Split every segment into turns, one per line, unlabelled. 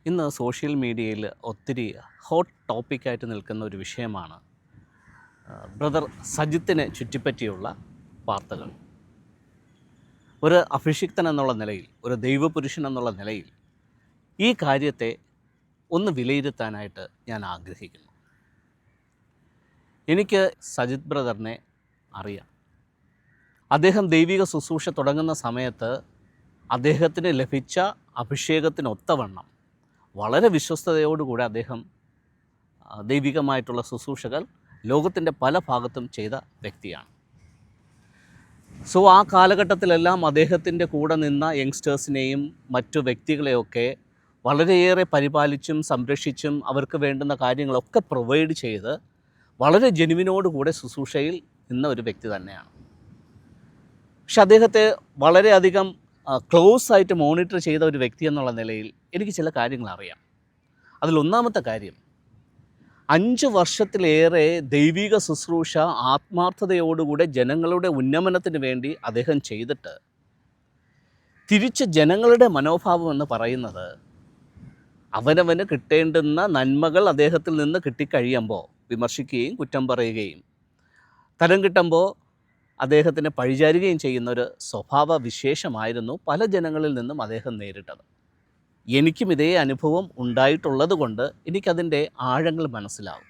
ഇന്ന് സോഷ്യൽ മീഡിയയിൽ ഒത്തിരി ഹോട്ട് ടോപ്പിക്കായിട്ട് നിൽക്കുന്ന ഒരു വിഷയമാണ് ബ്രദർ സജിത്തിനെ ചുറ്റിപ്പറ്റിയുള്ള വാർത്തകൾ. ഒരു അഭിഷിക്തൻ എന്നുള്ള നിലയിൽ, ഒരു ദൈവപുരുഷൻ എന്നുള്ള നിലയിൽ ഈ കാര്യത്തെ ഒന്ന് വിലയിരുത്താനായിട്ട് ഞാൻ ആഗ്രഹിക്കുന്നു. എനിക്ക് സജിത് ബ്രദറിനെ അറിയാം. അദ്ദേഹം ദൈവിക ശുശ്രൂഷ തുടങ്ങുന്ന സമയത്ത് അദ്ദേഹത്തിന് ലഭിച്ച അഭിഷേകത്തിനൊത്തവണ്ണം വളരെ വിശ്വസ്തയോടുകൂടി അദ്ദേഹം ദൈവികമായിട്ടുള്ള ശുശ്രൂഷകൾ ലോകത്തിൻ്റെ പല ഭാഗത്തും ചെയ്ത വ്യക്തിയാണ്. സോ ആ കാലഘട്ടത്തിലെല്ലാം അദ്ദേഹത്തിൻ്റെ കൂടെ നിന്ന യങ്സ്റ്റേഴ്സിനെയും മറ്റു വ്യക്തികളെയൊക്കെ വളരെയേറെ പരിപാലിച്ചും സംരക്ഷിച്ചും അവർക്ക് വേണ്ടുന്ന കാര്യങ്ങളൊക്കെ പ്രൊവൈഡ് ചെയ്ത് വളരെ ജെനുവിനോടുകൂടെ ശുശ്രൂഷയിൽ നിന്ന ഒരു വ്യക്തി തന്നെയാണ്. പക്ഷെ അദ്ദേഹത്തെ വളരെയധികം ക്ലോസ് ആയിട്ട് മോണിറ്റർ ചെയ്ത ഒരു വ്യക്തി എന്നുള്ള നിലയിൽ എനിക്ക് ചില കാര്യങ്ങൾ അറിയാം. അതിലൊന്നാമത്തെ കാര്യം, 5 വർഷത്തിലേറെ ദൈവിക ശുശ്രൂഷ ആത്മാർത്ഥതയോടുകൂടെ ജനങ്ങളുടെ ഉന്നമനത്തിന് വേണ്ടി അദ്ദേഹം ചെയ്തിട്ട് തിരിച്ച് ജനങ്ങളുടെ മനോഭാവം എന്ന് പറയുന്നത് അവനവന് കിട്ടേണ്ടുന്ന നന്മകൾ അദ്ദേഹത്തിൽ നിന്ന് കിട്ടിക്കഴിയുമ്പോൾ വിമർശിക്കുകയും കുറ്റം പറയുകയും തരം കിട്ടുമ്പോൾ അദ്ദേഹത്തിനെ പഴിചാരുകയും ചെയ്യുന്നൊരു സ്വഭാവ വിശേഷമായിരുന്നു പല ജനങ്ങളിൽ നിന്നും അദ്ദേഹം നേരിട്ടത്. എനിക്കും ഇതേ അനുഭവം ഉണ്ടായിട്ടുള്ളത് കൊണ്ട് എനിക്കതിൻ്റെ ആഴങ്ങൾ മനസ്സിലാവും.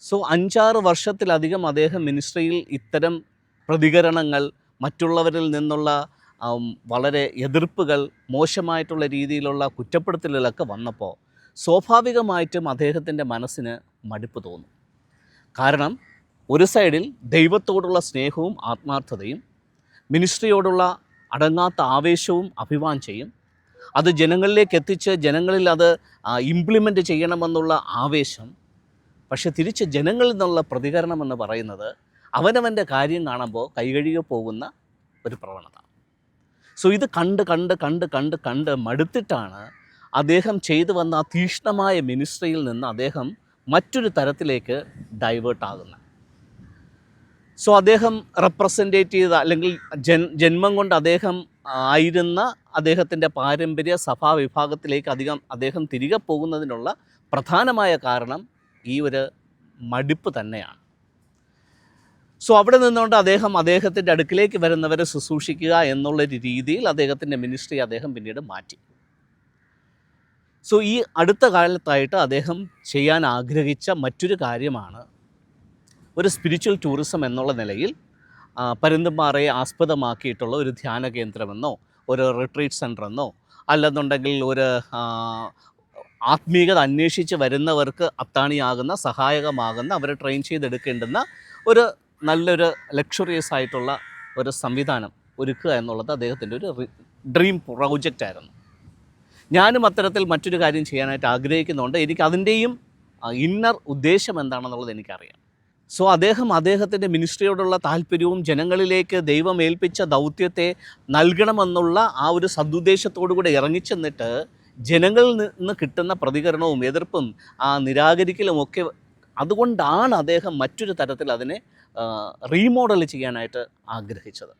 സോ 5-6 വർഷത്തിലധികം അദ്ദേഹം മിനിസ്ട്രിയിൽ ഇത്തരം പ്രതികരണങ്ങൾ, മറ്റുള്ളവരിൽ നിന്നുള്ള വളരെ എതിർപ്പുകൾ, മോശമായിട്ടുള്ള രീതിയിലുള്ള കുറ്റപ്പെടുത്തലുകളൊക്കെ വന്നപ്പോൾ സ്വാഭാവികമായിട്ടും അദ്ദേഹത്തിൻ്റെ മനസ്സിന് മടുപ്പ് തോന്നും. കാരണം ഒരു സൈഡിൽ ദൈവത്തോടുള്ള സ്നേഹവും ആത്മാർത്ഥതയും, മിനിസ്ട്രിയോടുള്ള അടങ്ങാത്ത ആവേശവും അഭിവാഞ്ചയും, അത് ജനങ്ങളിലേക്ക് എത്തിച്ച് ജനങ്ങളിൽ അത് ഇംപ്ലിമെൻ്റ് ചെയ്യണമെന്നുള്ള ആവേശം. പക്ഷെ തിരിച്ച് ജനങ്ങളിൽ നിന്നുള്ള പ്രതികരണം എന്ന് പറയുന്നത് അവനവൻ്റെ കാര്യം കാണുമ്പോൾ കൈകഴുകി പോകുന്ന ഒരു പ്രവണത. സോ ഇത് കണ്ട് മടുത്തിട്ടാണ് അദ്ദേഹം ചെയ്തു വന്ന ആ തീക്ഷ്ണമായ മിനിസ്ട്രിയിൽ നിന്ന് അദ്ദേഹം മറ്റൊരു തരത്തിലേക്ക് ഡൈവേർട്ട് ആകുന്നത്. സോ അദ്ദേഹം റെപ്രസെൻറ്റേറ്റ് ചെയ്ത, അല്ലെങ്കിൽ ജന്മം കൊണ്ട് അദ്ദേഹം ആയിരുന്ന അദ്ദേഹത്തിൻ്റെ പാരമ്പര്യ സഭാ വിഭാഗത്തിലേക്ക് അദ്ദേഹം തിരികെ പോകുന്നതിനുള്ള പ്രധാനമായ കാരണം ഈ ഒരു മടുപ്പ് തന്നെയാണ്. സോ അവിടെ നിന്നുകൊണ്ട് അദ്ദേഹത്തിൻ്റെ അടുക്കിലേക്ക് വരുന്നവരെ ശുശ്രൂഷിക്കുക എന്നുള്ളൊരു രീതിയിൽ അദ്ദേഹത്തിൻ്റെ മിനിസ്ട്രി അദ്ദേഹം പിന്നീട് മാറ്റി. സോ ഈ അടുത്ത കാലത്തായിട്ട് അദ്ദേഹം ചെയ്യാൻ ആഗ്രഹിച്ച മറ്റൊരു കാര്യമാണ് ഒരു സ്പിരിച്വൽ ടൂറിസം എന്നുള്ള നിലയിൽ പരുന്തുംപാറയെ ആസ്പദമാക്കിയിട്ടുള്ള ഒരു ധ്യാന കേന്ദ്രമെന്നോ ഒരു റിട്രീറ്റ് സെൻ്ററെന്നോ അല്ലെന്നുണ്ടെങ്കിൽ ഒരു ആത്മീയത അന്വേഷിച്ച് വരുന്നവർക്ക് അത്താണിയാകുന്ന, സഹായകമാകുന്ന, അവരെ ട്രെയിൻ ചെയ്തെടുക്കേണ്ടുന്ന ഒരു നല്ലൊരു ലക്ഷറിയസ് ആയിട്ടുള്ള ഒരു സംവിധാനം ഒരുക്കുക എന്നുള്ളത് അദ്ദേഹത്തിൻ്റെ ഒരു ഡ്രീം പ്രോജക്റ്റായിരുന്നു. ഞാനും അത്തരത്തിൽ മറ്റൊരു കാര്യം ചെയ്യാനായിട്ട് ആഗ്രഹിക്കുന്നുണ്ട്. എനിക്ക് അതിൻ്റെയും ഇന്നർ ഉദ്ദേശം എന്താണെന്നുള്ളത് എനിക്കറിയാം. സോ അദ്ദേഹത്തിൻ്റെ മിനിസ്ട്രിയോടുള്ള താല്പര്യവും ജനങ്ങളിലേക്ക് ദൈവം ഏൽപ്പിച്ച ദൗത്യത്തെ നൽകണമെന്നുള്ള ആ ഒരു സദുദ്ദേശത്തോടു കൂടെ ഇറങ്ങിച്ചെന്നിട്ട് ജനങ്ങളിൽ നിന്ന് കിട്ടുന്ന പ്രതികരണവും എതിർപ്പും നിരാകരിക്കലും ഒക്കെ, അതുകൊണ്ടാണ് അദ്ദേഹം മറ്റൊരു തരത്തിൽ അതിനെ റീമോഡൽ ചെയ്യാനായിട്ട് ആഗ്രഹിച്ചത്.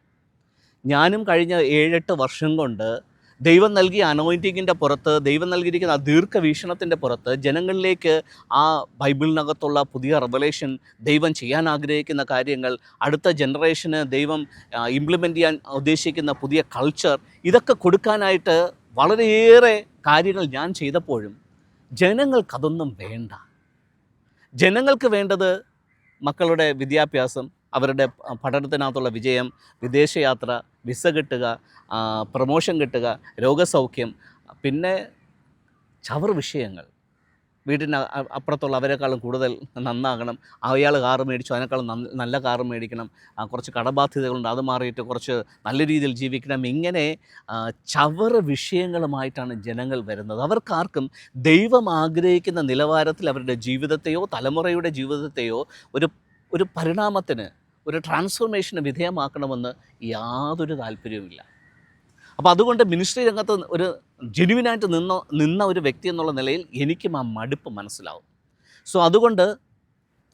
ഞാനും കഴിഞ്ഞ 7-8 വർഷം കൊണ്ട് ദൈവം നൽകിയ അനോയിൻറ്റിങ്ങിൻ്റെ പുറത്ത്, ദൈവം നൽകിയിരിക്കുന്ന ആ ദീർഘവീക്ഷണത്തിൻ്റെ പുറത്ത് ജനങ്ങളിലേക്ക് ആ ബൈബിളിനകത്തുള്ള പുതിയ റെവലേഷൻ, ദൈവം ചെയ്യാൻ ആഗ്രഹിക്കുന്ന കാര്യങ്ങൾ, അടുത്ത ജനറേഷന് ദൈവം ഇംപ്ലിമെൻ്റ് ചെയ്യാൻ ഉദ്ദേശിക്കുന്ന പുതിയ കൾച്ചർ, ഇതൊക്കെ കൊടുക്കാനായിട്ട് വളരെയേറെ കാര്യങ്ങൾ ഞാൻ ചെയ്തപ്പോഴും ജനങ്ങൾക്കതൊന്നും വേണ്ട. ജനങ്ങൾക്ക് വേണ്ടത് മക്കളുടെ വിദ്യാഭ്യാസം, അവരുടെ പഠനത്തിനകത്തുള്ള വിജയം, വിദേശയാത്ര, വിസ കിട്ടുക, പ്രമോഷൻ കിട്ടുക, രോഗസൗഖ്യം, പിന്നെ ചവർ വിഷയങ്ങൾ. വീട്ടിന് അപ്പുറത്തുള്ള അവരെക്കാളും കൂടുതൽ നന്നാകണം, അയാൾ കാറ് മേടിച്ചു അതിനേക്കാളും നല്ല കാറ് മേടിക്കണം, കുറച്ച് കടബാധ്യതകളുണ്ട് അത് മാറിയിട്ട് കുറച്ച് നല്ല രീതിയിൽ ജീവിക്കണം. ഇങ്ങനെ ചവർ വിഷയങ്ങളുമായിട്ടാണ് ജനങ്ങൾ വരുന്നത്. അവർക്കാർക്കും ദൈവം ആഗ്രഹിക്കുന്ന നിലവാരത്തിൽ അവരുടെ ജീവിതത്തെയോ തലമുറയുടെ ജീവിതത്തെയോ ഒരു പരിണാമത്തിന്, ഒരു ട്രാൻസ്ഫോർമേഷന് വിധേയമാക്കണമെന്ന് യാതൊരു താല്പര്യവുമില്ല. അപ്പോൾ അതുകൊണ്ട് മിനിസ്ട്രി രംഗത്ത് ഒരു ജെന്യുവിനായിട്ട് നിന്ന ഒരു വ്യക്തി എന്നുള്ള നിലയിൽ എനിക്കും ആ മടുപ്പ് മനസ്സിലാവും. സോ അതുകൊണ്ട്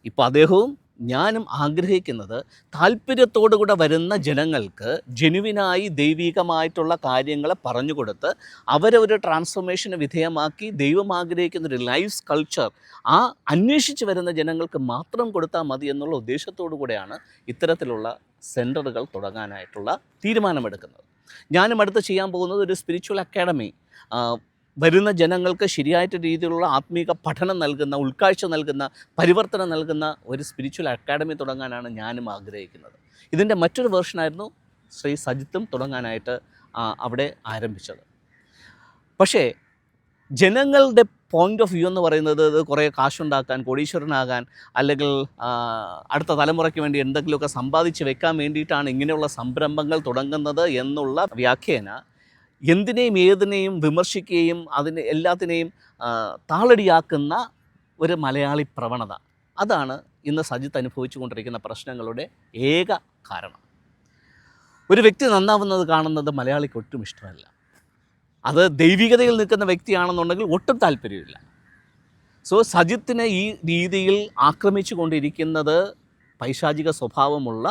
ഇപ്പോൾ അദ്ദേഹവും ഞാനും ആഗ്രഹിക്കുന്നത് താല്പര്യത്തോടുകൂടെ വരുന്ന ജനങ്ങൾക്ക് ജെനുവിനായി ദൈവികമായിട്ടുള്ള കാര്യങ്ങളെ പറഞ്ഞു കൊടുത്ത് അവരെ ഒരു ട്രാൻസ്ഫോർമേഷന് വിധേയമാക്കി ദൈവം ആഗ്രഹിക്കുന്നൊരു ലൈഫ് കൾച്ചർ ആ അന്വേഷിച്ച് വരുന്ന ജനങ്ങൾക്ക് മാത്രം കൊടുത്താൽ മതി എന്നുള്ള ഉദ്ദേശത്തോടു കൂടെയാണ് ഇത്തരത്തിലുള്ള സെൻറ്ററുകൾ തുടങ്ങാനായിട്ടുള്ള തീരുമാനമെടുക്കുന്നത്. ഞാനും അടുത്ത് ചെയ്യാൻ പോകുന്നത് ഒരു സ്പിരിച്വൽ അക്കാഡമി, വരുന്ന ജനങ്ങൾക്ക് ശരിയായിട്ട് രീതിയിലുള്ള ആത്മീക പഠനം നൽകുന്ന, ഉൾക്കാഴ്ച നൽകുന്ന, പരിവർത്തനം നൽകുന്ന ഒരു സ്പിരിച്വൽ അക്കാഡമി തുടങ്ങാനാണ് ഞാനും ആഗ്രഹിക്കുന്നത്. ഇതിൻ്റെ മറ്റൊരു വേർഷനായിരുന്നു ശ്രീ സജിത്തും തുടങ്ങാനായിട്ട് അവിടെ ആരംഭിച്ചത്. പക്ഷേ ജനങ്ങളുടെ പോയിൻ്റ് ഓഫ് വ്യൂ എന്ന് പറയുന്നത് ഇത് കുറേ കാശുണ്ടാക്കാൻ, കോടീശ്വരനാകാൻ, അല്ലെങ്കിൽ അടുത്ത തലമുറയ്ക്ക് വേണ്ടി എന്തെങ്കിലുമൊക്കെ സമ്പാദിച്ച് വെക്കാൻ വേണ്ടിയിട്ടാണ് ഇങ്ങനെയുള്ള സംരംഭങ്ങൾ തുടങ്ങുന്നത് എന്നുള്ള വ്യാഖ്യാന എന്തിനേയും ഏതിനേയും വിമർശിക്കുകയും അതിനെ എല്ലാത്തിനെയും താളടിയാക്കുന്ന ഒരു മലയാളി പ്രവണത, അതാണ് ഇന്ന് സജിത്ത് അനുഭവിച്ചു കൊണ്ടിരിക്കുന്ന പ്രശ്നങ്ങളുടെ ഏക കാരണം. ഒരു വ്യക്തി നന്നാവുന്നത് കാണുന്നത് മലയാളിക്ക് ഒട്ടും ഇഷ്ടമല്ല. അത് ദൈവികതയിൽ നിൽക്കുന്ന വ്യക്തിയാണെന്നുണ്ടെങ്കിൽ ഒട്ടും താല്പര്യമില്ല. സോ സജിത്തിനെ ഈ രീതിയിൽ ആക്രമിച്ചു കൊണ്ടിരിക്കുന്നത് പൈശാചിക സ്വഭാവമുള്ള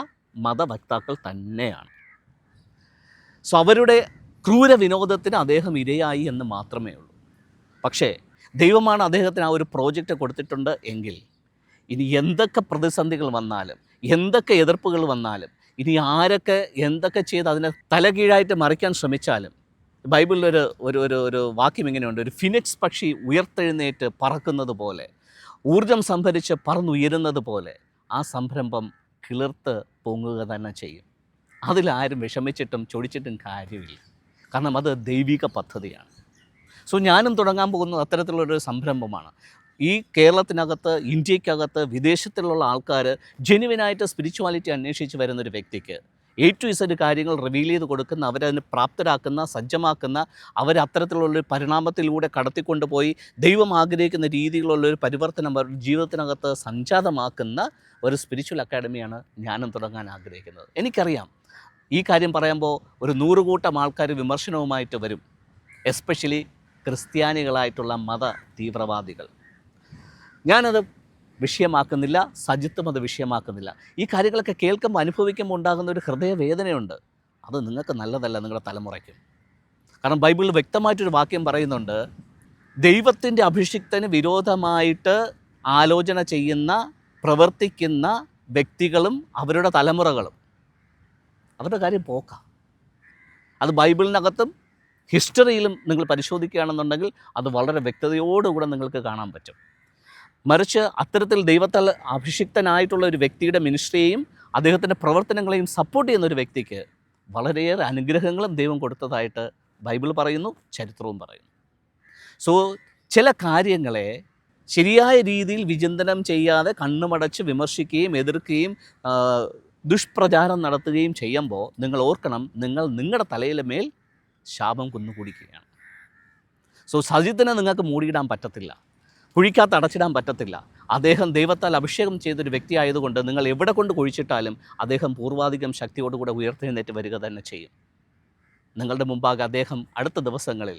മതവക്താക്കൾ തന്നെയാണ്. സോ അവരുടെ ക്രൂര വിനോദത്തിന് അദ്ദേഹം ഇരയായി എന്ന് മാത്രമേ ഉള്ളൂ. പക്ഷേ ദൈവമാണ് അദ്ദേഹത്തിന് ആ ഒരു പ്രോജക്റ്റ് കൊടുത്തിട്ടുണ്ട് എങ്കിൽ ഇനി എന്തൊക്കെ പ്രതിസന്ധികൾ വന്നാലും, എന്തൊക്കെ എതിർപ്പുകൾ വന്നാലും, ഇനി ആരൊക്കെ എന്തൊക്കെ ചെയ്ത് അതിനെ തലകീഴായിട്ട് മറിക്കാൻ ശ്രമിച്ചാലും, ബൈബിളിലൊരു ഒരു ഒരു ഒരു വാക്യം ഇങ്ങനെയുണ്ട്, ഒരു ഫിനിക്സ് പക്ഷി ഉയർത്തെഴുന്നേറ്റ് പറക്കുന്നത് പോലെ, ഊർജം സംഭരിച്ച് പറന്നുയരുന്നത് പോലെ ആ സംരംഭം കിളിർത്ത് പൊങ്ങുക തന്നെ ചെയ്യും. അതിലാരും വിഷമിച്ചിട്ടും ചൊടിച്ചിട്ടും കാര്യമില്ല. കാരണം അത് ദൈവിക പദ്ധതിയാണ്. സോ ഞാനും തുടങ്ങാൻ പോകുന്നത് അത്തരത്തിലുള്ളൊരു സംരംഭമാണ്. ഈ കേരളത്തിനകത്ത്, ഇന്ത്യക്കകത്ത്, വിദേശത്തിലുള്ള ആൾക്കാർ ജെനുവിനായിട്ട് സ്പിരിച്വാലിറ്റി അന്വേഷിച്ച് വരുന്നൊരു വ്യക്തിക്ക് A to Z കാര്യങ്ങൾ റിവീൽ ചെയ്ത് കൊടുക്കുന്ന, അവരതിന് പ്രാപ്തരാക്കുന്ന, സജ്ജമാക്കുന്ന, അവരത്തരത്തിലുള്ളൊരു പരിണാമത്തിലൂടെ കടത്തിക്കൊണ്ടുപോയി ദൈവം ആഗ്രഹിക്കുന്ന രീതിയിലുള്ളൊരു പരിവർത്തനം അവരുടെ ജീവിതത്തിനകത്ത് സംജാതമാക്കുന്ന ഒരു സ്പിരിച്വൽ അക്കാഡമിയാണ് ഞാനും തുടങ്ങാൻ ആഗ്രഹിക്കുന്നത്. എനിക്കറിയാം ഈ കാര്യം പറയുമ്പോൾ ഒരു 100 കൂട്ടം ആൾക്കാർ വിമർശനവുമായിട്ട് വരും, എസ്പെഷ്യലി ക്രിസ്ത്യാനികളായിട്ടുള്ള മത തീവ്രവാദികൾ. ഞാനത് വിഷയമാക്കുന്നില്ല, സജിത്തും അത് വിഷയമാക്കുന്നില്ല. ഈ കാര്യങ്ങളൊക്കെ കേൾക്കുമ്പോൾ, അനുഭവിക്കുമ്പോൾ ഉണ്ടാകുന്ന ഒരു ഹൃദയവേദനയുണ്ട്. അത് നിങ്ങൾക്ക് നല്ലതല്ല, നിങ്ങളുടെ തലമുറയ്ക്കും. കാരണം ബൈബിളിൽ വ്യക്തമായിട്ടൊരു വാക്യം പറയുന്നുണ്ട്, ദൈവത്തിൻ്റെ അഭിഷിക്തന് വിരോധമായിട്ട് ആലോചന ചെയ്യുന്ന, പ്രവർത്തിക്കുന്ന വ്യക്തികളും അവരുടെ തലമുറകളും അവരുടെ കാര്യം പോക്കാം. അത് ബൈബിളിനകത്തും ഹിസ്റ്ററിയിലും നിങ്ങൾ പരിശോധിക്കുകയാണെന്നുണ്ടെങ്കിൽ അത് വളരെ വ്യക്തതയോടുകൂടെ നിങ്ങൾക്ക് കാണാൻ പറ്റും. മറിച്ച് അത്തരത്തിൽ ദൈവത്താൽ അഭിഷിക്തനായിട്ടുള്ള ഒരു വ്യക്തിയുടെ മിനിസ്ട്രിയെയും അദ്ദേഹത്തിൻ്റെ പ്രവർത്തനങ്ങളെയും സപ്പോർട്ട് ചെയ്യുന്ന ഒരു വ്യക്തിക്ക് വളരെയേറെ അനുഗ്രഹങ്ങളും ദൈവം കൊടുത്തതായിട്ട് ബൈബിൾ പറയുന്നു, ചരിത്രവും പറയുന്നു. സോ ചില കാര്യങ്ങളെ ശരിയായ രീതിയിൽ വിചിന്തനം ചെയ്യാതെ കണ്ണുമടച്ച് വിമർശിക്കുകയും എതിർക്കുകയും ദുഷ്പ്രചാരം നടത്തുകയും ചെയ്യുമ്പോൾ നിങ്ങൾ ഓർക്കണം, നിങ്ങൾ നിങ്ങളുടെ തലയിലെ മേൽ ശാപം കുന്നുകൂടിക്കുകയാണ്. സോ സജിത്തിനെ നിങ്ങൾക്ക് മൂടിയിടാൻ പറ്റത്തില്ല, കുഴിക്കകത്ത് അടച്ചിടാൻ പറ്റത്തില്ല. അദ്ദേഹം ദൈവത്താൽ അഭിഷേകം ചെയ്തൊരു വ്യക്തിയായതുകൊണ്ട് നിങ്ങൾ എവിടെ കൊണ്ട് കുഴിച്ചിട്ടാലും അദ്ദേഹം പൂർവാധികം ശക്തിയോടുകൂടെ ഉയർത്തെഴുന്നേറ്റ് വരിക തന്നെ ചെയ്യും. നിങ്ങളുടെ മുമ്പാകെ അദ്ദേഹം അടുത്ത ദിവസങ്ങളിൽ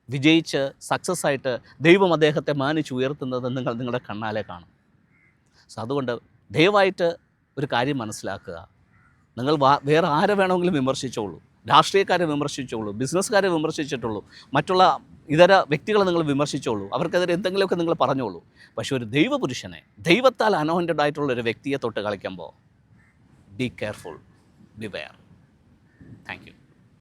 വിജയിച്ച് സക്സസ് ആയിട്ട് ദൈവം അദ്ദേഹത്തെ മാനിച്ച് ഉയർത്തുന്നത് നിങ്ങൾ നിങ്ങളുടെ കണ്ണാലെ കാണും. സോ അതുകൊണ്ട് ദയവായിട്ട് ഒരു കാര്യം മനസ്സിലാക്കുക, നിങ്ങൾ വേറെ ആരെ വേണമെങ്കിലും വിമർശിച്ചോളൂ, രാഷ്ട്രീയക്കാരെ വിമർശിച്ചോളൂ, ബിസിനസ്സുകാരെ വിമർശിച്ചിട്ടുള്ളൂ, മറ്റുള്ള ഇതര വ്യക്തികളെ നിങ്ങൾ വിമർശിച്ചോളൂ, അവർക്കെതിരെ എന്തെങ്കിലുമൊക്കെ നിങ്ങൾ പറഞ്ഞോളൂ. പക്ഷെ ഒരു ദൈവപുരുഷനെ, ദൈവത്താൽ അനോയിൻറ്റഡ് ആയിട്ടുള്ള ഒരു വ്യക്തിയെ തൊട്ട് കളിക്കുമ്പോൾ be careful, beware. Thank U.